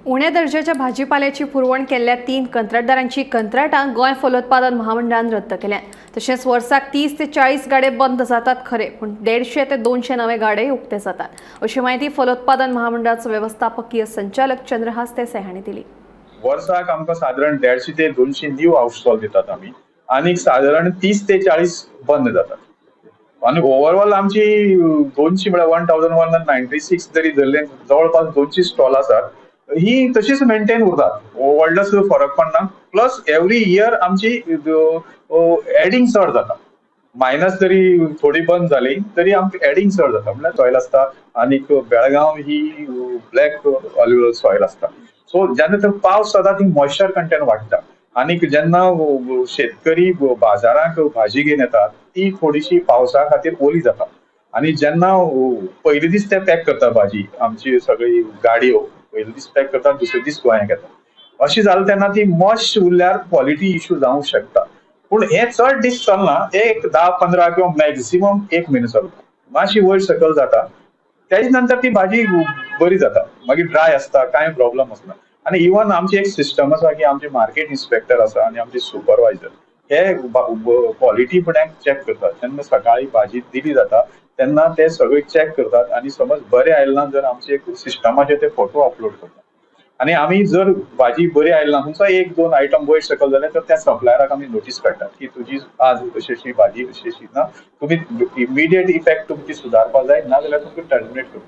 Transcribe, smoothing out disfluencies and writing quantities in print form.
उण्या दर्जाच्या भाजीपाल्याची पुरवण केल्ल्या 3 कंत्राटदारांची कंत्राटां गोंय फलोत्पादन महामंडळान रद्द केल्या। तशेंच वर्साक 30 ते 40 गाडे बंद जातात खरे, पण 150 ते 200 नवे गाडे उक्ते जातात, अशी माहिती फलोत्पादन महामंडळाचो व्यवस्थापकीय संचालक चंद्रहास देसाई हांणी दिली। वर्साक आमकां साधारण 150 ते 200 न्यू आउटस्टॉल दितात आमी, आनी साधारण 30 ते 40 बंद जातात। आणि ओव्हरऑल आमची 200 म्हळ्यार 1196 जरी धरले जवळपास 200 स्टॉल आसात, ही तशीच मेंटेन उरतात, व्हडलोच फरक पडना। प्लस एवरी इयर आमची एडिंग चड जाता, मायनस जरी थोडी बंद जाली तरी आमची एडिंग चड जाता, म्हळ्यार सॉयल आसता। आणि बेळगांव ही ब्लॅक ऑल्युअल सॉयल आसता, सो जेन्ना तो पावस जाता ती मॉइस्चर कंटेंट वाडटा, आणि जेन्ना शेतकरी बाजाराक भाजी घेवन येतात ती थोडीशी पावसा खातीर ओली जाता, आणि जेन्ना पयले दीस ते पॅक करता भाजी, आमची सगळी गाडयो पयले दीस पॅक करतात, दुसरे दीस गोंयांत येता, अशें जालें तेन्ना ती मॉइस्ट उरल्यार क्वॉलिटी इश्यू जावंक शकता। पूण हे चड दीस चलना, एक 10-15 किंवा मॅक्सिमम 1 म्हयनो चलता, मातशी वयर सकयल जाता, त्याच नंतर ती भाजी बरी जाता, मागीर ड्राय आसता, कांय प्रॉब्लेम आसना। आणि इवन आमची एक सिस्टम आसा की आमचे मार्केट इन्स्पेक्टर आसा आणि आमचे सुपरवायझर हे क्वॉलिटी फुड्यान चेक करतात। जेन्ना सकाळी भाजी दिली जाता तेन्ना ते सगळे चेक करतात, आणि समज बरें आयलें ना जर आमचे सिस्टमाचेर ते फोटो अपलोड करतात, आणि आमी जर भाजी बरी आयली ना खंयचो 1-2 आयटम वयर सकयल जाले तर त्या सप्लायराक आमी नोटीस काडटात की तुजी आज अशी भाजी अशी ना, तुम्ही इमिडिएट इफेक्ट तुमची सुदारपाक जाय, ना जाल्यार तुमकां टर्मिनेट करता।